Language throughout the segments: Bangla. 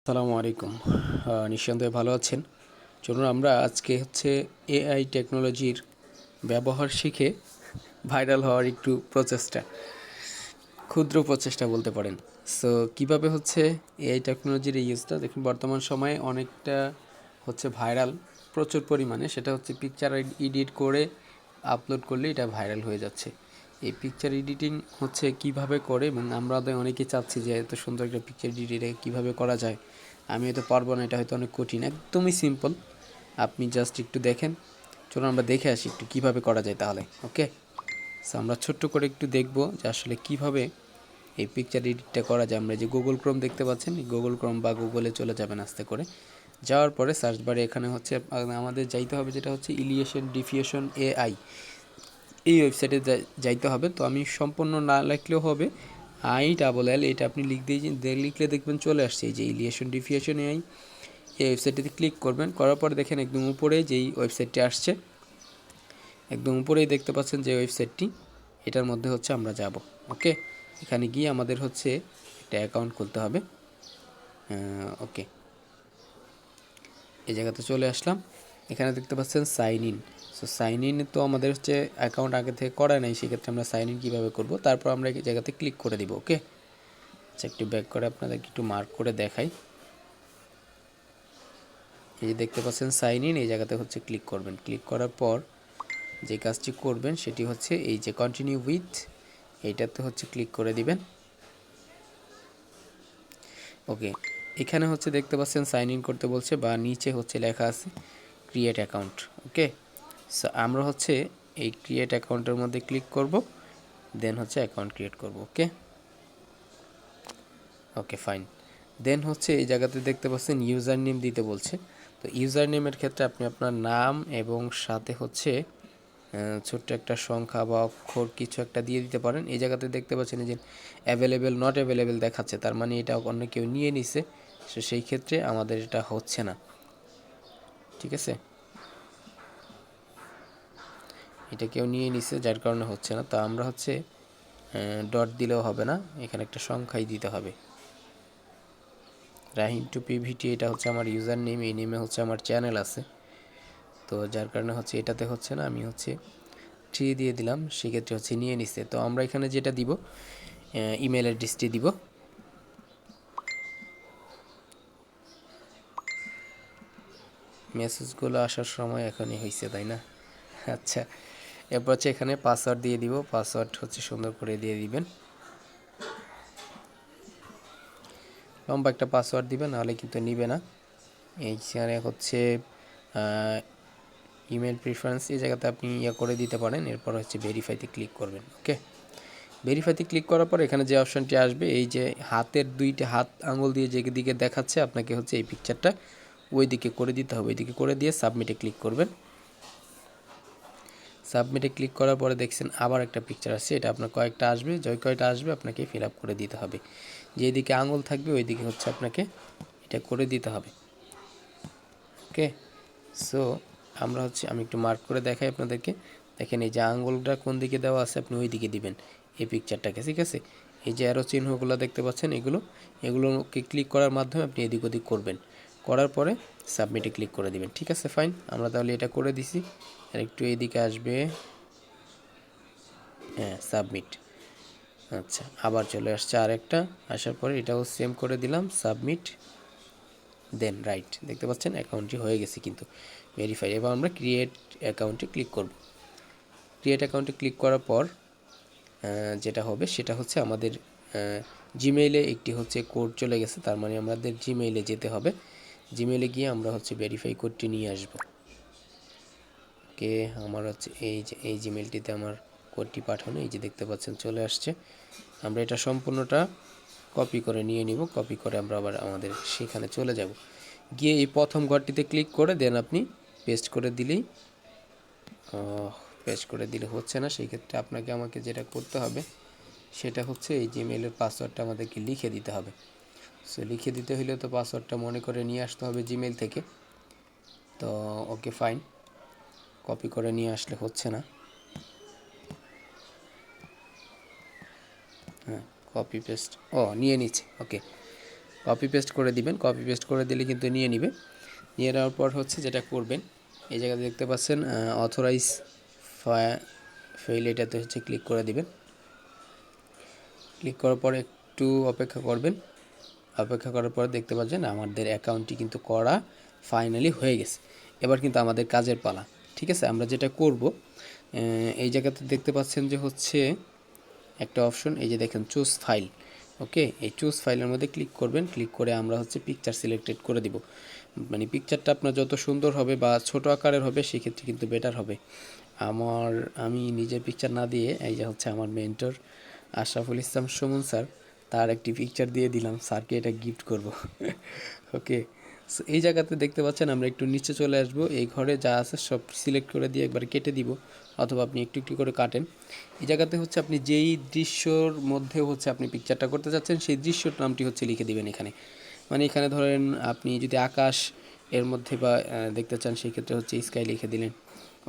আসসালামু আলাইকুম। নিঃসন্দেহে ভালো আছেন। চলুন আমরা আজকে এআই টেকনোলজির ব্যবহার শিখে ভাইরাল হওয়ার একটু প্রচেষ্টা, ক্ষুদ্র প্রচেষ্টা বলতে পারেন। সো কীভাবে এআই টেকনোলজির এই ইউজটা দেখুন, বর্তমান সময়ে অনেকটা ভাইরাল প্রচুর পরিমাণে। সেটা পিকচার এডিট করে আপলোড করলে এটা ভাইরাল হয়ে যাচ্ছে। এই পিকচার এডিটিং কিভাবে করে, এবং আমরা অনেকেই চাচ্ছি যে এত সুন্দর একটা পিকচার এডিটিং কীভাবে করা যায়। আমি হয়তো পারবো না, এটা হয়তো অনেক কঠিন। একদমই সিম্পল, আপনি জাস্ট একটু দেখেন। চলুন আমরা দেখে আসি একটু কীভাবে করা যায় তাহলে। ওকে, সো আমরা ছোট্ট করে একটু দেখব যে আসলে কীভাবে এই পিকচার এডিটটা করা যায়। আমরা যে গুগল ক্রোম দেখতে পাচ্ছেন, গুগল ক্রোম বা গুগলে চলে যাবেন আস্তে করে। যাওয়ার পরে সার্চ বারে এখানে আমাদের যাইতে হবে, যেটা ইলিয়েশন ডিফিউশন এআই, এই ওয়েবসাইটে যাইতে হবে। তো আমি সম্পূর্ণ না লিখলেও হবে, ILL এটা আপনি লিখলে দেখবেন চলে আসছে এই যে ইলিয়েশন ডিফিউশন এআই। এই ওয়েবসাইটটিতে ক্লিক করবেন, করার পর দেখেন একদম উপরে যেই ওয়েবসাইটটি আসছে, একদম উপরেই দেখতে পাচ্ছেন যে ওয়েবসাইটটি, এটার মধ্যে আমরা যাব। ওকে, এখানে গিয়ে আমাদের একটা অ্যাকাউন্ট খুলতে হবে। ওকে, এই জায়গাতে চলে আসলাম। এখানে দেখতে পাচ্ছেন sign in. So sign in তো আমাদের অ্যাকাউন্ট আগে থেকে করা নেই, সেক্ষেত্রে আমরা সাইন ইন কীভাবে করব, তারপর আমরা এই জায়গাতে ক্লিক করে দিব। ওকে, আচ্ছা একটু ব্যাক করে আপনাদেরকে একটু মার্ক করে দেখাই। এই যে দেখতে পাচ্ছেন সাইন ইন, এই জায়গাতে ক্লিক করবেন। ক্লিক করার পর যে কাজটি করবেন সেটি এই যে কন্টিনিউ উইথ, এইটাতে ক্লিক করে দিবেন। ওকে, এখানে দেখতে পাচ্ছেন সাইন ইন করতে বলছে, বা নিচে লেখা আছে ক্রিয়েট অ্যাকাউন্ট। ওকে, সো আমরা এই ক্রিয়েট অ্যাকাউন্টের মধ্যে ক্লিক করব, দেন অ্যাকাউন্ট ক্রিয়েট করব। ওকে ওকে ফাইন। দেন এই জায়গাতে দেখতে পাচ্ছেন ইউজার নেম দিতে বলছে। তো ইউজার নেমের ক্ষেত্রে আপনি আপনার নাম এবং সাথে ছোট্ট একটা সংখ্যা বা অক্ষর কিছু একটা দিয়ে দিতে পারেন। এই জায়গাতে দেখতে পাচ্ছেন যে অ্যাভেলেবেল নট অ্যাভেলেবেল দেখাচ্ছে, তার মানে এটা অন্য কেউ নিয়ে নিছে। সো সেই ক্ষেত্রে আমাদের এটা হচ্ছে না। ঠিক আছে, এটা কেউ নিয়ে নিছে, যার কারণে হচ্ছে না। তো আমরা ডট দিলেও হবে না, এখানে একটা সংখ্যাই দিতে হবে। রাহিম টু পিভিটি, এটা আমার ইউজার নেম। এই নেমে আমার চ্যানেল আছে, তো যার কারণে এটাতে হচ্ছে না। আমি 3 দিয়ে দিলাম, সেক্ষেত্রে নিয়ে নিছে। তো আমরা এখানে যেটা দিব, ইমেল অ্যাড্রেসটি দিব। মেসেজগুলো আসার সময় এখনই হয়েছে, তাই না? আচ্ছা, এরপর এখানে পাসওয়ার্ড দিয়ে দিব। পাসওয়ার্ড সুন্দর করে দিয়ে দিবেন, লম্বা একটা পাসওয়ার্ড দিবেন, নাহলে কিন্তু নিবে না। এইখানে ইমেল প্রিফারেন্স, এই জায়গাতে আপনি করে দিতে পারেন। এরপর ভেরিফাইতে ক্লিক করবেন। ওকে, ভেরিফাইতে ক্লিক করার পর এখানে যে অপশানটি আসবে, এই যে হাতের দুইটা হাত আঙুল দিয়ে যেদিকে দেখাচ্ছে, আপনাকে এই পিকচারটা ওই দিকে করে দিতে হবে। ওই দিকে করে দিয়ে সাবমিটে ক্লিক করবেন। সাবমিটে ক্লিক করার পরে দেখছেন আবার একটা পিকচার আসছে। এটা আপনার কয়েকটা আসবে, কয়টা আসবে আপনাকে ফিল আপ করে দিতে হবে। যেদিকে আঙুল থাকবে ওই দিকে আপনাকে এটা করে দিতে হবে। ওকে, সো আমরা আমি একটু মার্ক করে দেখাই আপনাদেরকে। দেখেন এই যে আঙুলটা কোন দিকে দেওয়া আছে, আপনি ওই দিকে দিবেন এই পিকচারটাকে। ঠিক আছে, এই যে অ্যারো চিহ্নগুলো দেখতে পাচ্ছেন, এগুলোকে ক্লিক করার মাধ্যমে আপনি এদিক ওদিক করবেন। করার পরে সাবমিটে ক্লিক করে দিবেন। ঠিক আছে ফাইন, আমরা তাহলে এটা করে দিছি। আর একটু এইদিকে আসবে, হ্যাঁ সাবমিট। আচ্ছা, আবার চলে আসছে আরেকটা, আসার পরে এটাও সেম করে দিলাম, সাবমিট, দেন রাইট। দেখতে পাচ্ছেন অ্যাকাউন্টটি হয়ে গেছে কিন্তু ভেরিফাই। এবার আমরা ক্রিয়েট অ্যাকাউন্টে ক্লিক করব। ক্রিয়েট অ্যাকাউন্টে ক্লিক করার পর যেটা হবে সেটা আমাদের জিমেইলে একটি কোড চলে গেছে, তার মানে আমাদের জিমেইলে যেতে হবে। জিমেইলে গিয়ে আমরা ভেরিফাই কোডটি নিয়ে আসব। ওকে, আমার এই জিমেইলটিতে আমার কোডটি পাঠানো, এই যে দেখতে পাচ্ছেন চলে আসছে। আমরা এটা সম্পূর্ণটা কপি করে নিয়ে নিব। কপি করে আমরা আবার আমাদের সেখানে চলে যাব। গিয়ে এই প্রথম ঘরটিতে ক্লিক করে দেন আপনি পেস্ট করে দিলেই, পেস্ট করে দিলে হচ্ছে না। সেই ক্ষেত্রে আমাকে যেটা করতে হবে সেটা এই জিমেইলের পাসওয়ার্ডটা আমাদেরকে লিখে দিতে হবে। সো লিখে দিতে হলে তো পাসওয়ার্ডটা মনে করে নিয়ে আসতে হবে জিমেইল থেকে। তো ওকে ফাইন, কপি করে নিয়ে আসলে হচ্ছে না। হ্যাঁ, কপি পেস্ট নিয়ে নিচ্ছে। ওকে, কপি পেস্ট করে দিবেন। কপি পেস্ট করে দিলে কিন্তু নিয়ে নিবে। নিয়ে নেওয়ার পর হচ্ছে যেটা করবেন, এই জায়গাতে দেখতে পাচ্ছেন অথরাইজ ফাইল, এটাতে হচ্ছে ক্লিক করে দিবেন। ক্লিক করার পর একটু অপেক্ষা করবেন। অপেক্ষা করার পর দেখতে পাচ্ছেন আমাদের অ্যাকাউন্টটি কিন্তু করা ফাইনালি হয়ে গেছে। এবার কিন্তু আমাদের কাজের পালা। ঠিক আছে, আমরা যেটা করব, এই জায়গাতে দেখতে পাচ্ছেন যে হচ্ছে একটা অপশন, এই যে দেখেন চুজ ফাইল। ওকে, এই চুজ ফাইলের মধ্যে ক্লিক করবেন। ক্লিক করে আমরা হচ্ছে পিকচার সিলেক্টেড করে দিব। মানে পিকচারটা আপনার যত সুন্দর হবে বা ছোট আকারের হবে সেক্ষেত্রে কিন্তু বেটার হবে। আমি নিজের পিকচার না দিয়ে এই যে হচ্ছে আমার মেন্টর আশরাফুল ইসলাম সুমন স্যার, তার একটি পিকচার দিয়ে দিলাম। স্যারকে এটা গিফট করব। ওকে, সো এই জায়গাতে দেখতে পাচ্ছেন আমরা একটু নিচে চলে আসব। এই ঘরে যা আছে সব সিলেক্ট করে দিয়ে একবার কেটে দিব, অথবা আপনি একটু একটু করে কাটেন। এই জায়গাতে হচ্ছে আপনি যেই দৃশ্যর মধ্যে হচ্ছে আপনি পিকচারটা করতে চাচ্ছেন সেই দৃশ্যর নামটি হচ্ছে লিখে দিবেন এখানে। মানে এখানে ধরেন আপনি যদি আকাশ এর মধ্যে বা দেখতে চান সেই ক্ষেত্রে হচ্ছে স্কাই লিখে দিলেন।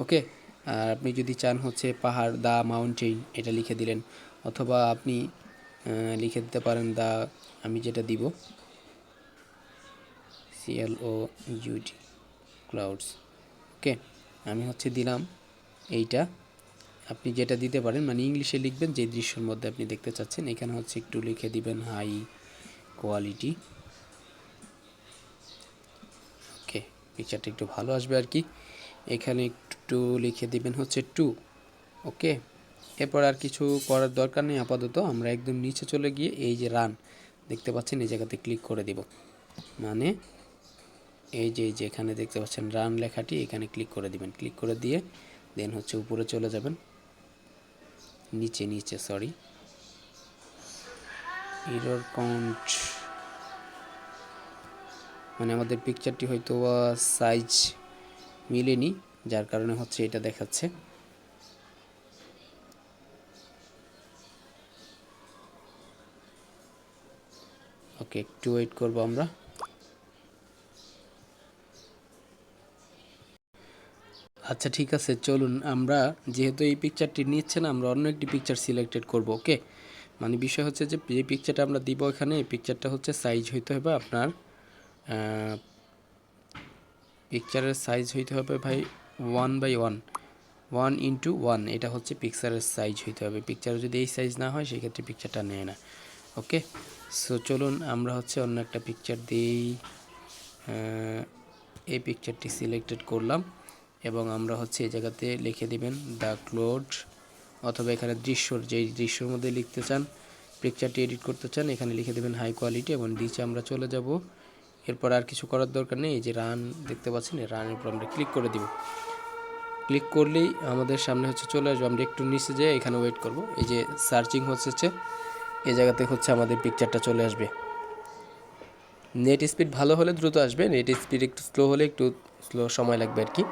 ওকে, আর আপনি যদি চান হচ্ছে পাহাড়, দা মাউন্টেন, এটা লিখে দিলেন। অথবা আপনি লিখে দিতে পারেন আমি যেটা দিব CLOUD ক্লাউডস। ওকে, আমি হচ্ছে দিলাম এইটা। আপনি যেটা দিতে পারেন, মানে ইংলিশে লিখবেন যে দৃশ্যের মধ্যে আপনি দেখতে চাচ্ছেন। এখানে হচ্ছে একটু লিখে দিবেন হাই কোয়ালিটি। ওকে, পিকচারটা একটু ভালো আসবে আর কি। এখানে একটু লিখে দিবেন হচ্ছে 2। ওকে, এরপর আর কিছু করার দরকার নেই আপাতত। আমরা একদম নিচে চলে গিয়ে এই যে রান দেখতে পাচ্ছেন, এই জায়গাতে ক্লিক করে দিব। মানে এই যে এখানে দেখতে পাচ্ছেন রান লেখাটি, এখানে ক্লিক করে দিবেন। ক্লিক করে দিয়ে দেন হচ্ছে উপরে চলে যাবেন, নিচে সরি, এরর কাউন্ট, মানে আমাদের পিকচারটি হয়তো সাইজ মিলেনি, যার কারণে হচ্ছে এটা দেখাচ্ছে। ওকে, একটু ওয়েট করব আমরা। আচ্ছা ঠিক আছে, চলুন আমরা, যেহেতু এই পিকচারটি নিচ্ছে না, আমরা অন্য একটি পিকচার সিলেক্টেড করব। ওকে, মানে বিষয় হচ্ছে যে পিকচারটা আমরা দিব এখানে, এই পিকচারটা হচ্ছে সাইজ হইতে হবে আপনার, পিকচারের সাইজ হইতে হবে ভাই 1/1, 1x1, এটা হচ্ছে পিকচারের সাইজ হইতে হবে। পিকচারে যদি এই সাইজ না হয় সেক্ষেত্রে পিকচারটা নেয় না। ওকে, সো চলুন আমরা হচ্ছে অন্য একটা পিকচার দিই। এই পিকচারটি সিলেক্টেড করলাম এবং আমরা হচ্ছে এই জায়গাতে লিখে দিবেন দ্য ক্লাউড, অথবা এখানে যেই দৃশ্যের মধ্যে লিখতে চান, পিকচারটি এডিট করতে চান, এখানে লিখে দেবেন হাই কোয়ালিটি এবং নিচে আমরা চলে যাব। এরপর আর কিছু করার দরকার নেই। এই যে রান দেখতে পাচ্ছেন, এই রানের উপর আমরা ক্লিক করে দিব। ক্লিক করলেই আমাদের সামনে হচ্ছে চলে আসবে। আমরা একটু নিচে যেয়ে এখানে ওয়েট করব। এই যে সার্চিং হচ্ছে, এই জায়গাতে হচ্ছে আমাদের পিকচারটা চলে আসবে। নেট স্পিড ভালো হলে দ্রুত আসবে, নেট স্পিড একটু স্লো হলে একটু স্লো সময় লাগবে আর কি।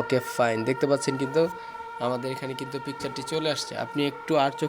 ওকে ফাইন, দেখতে পাচ্ছেন কিন্তু আমাদের এখানে কিন্তু পিকচারটি চলে আসছে। আপনি একটু আর চোখ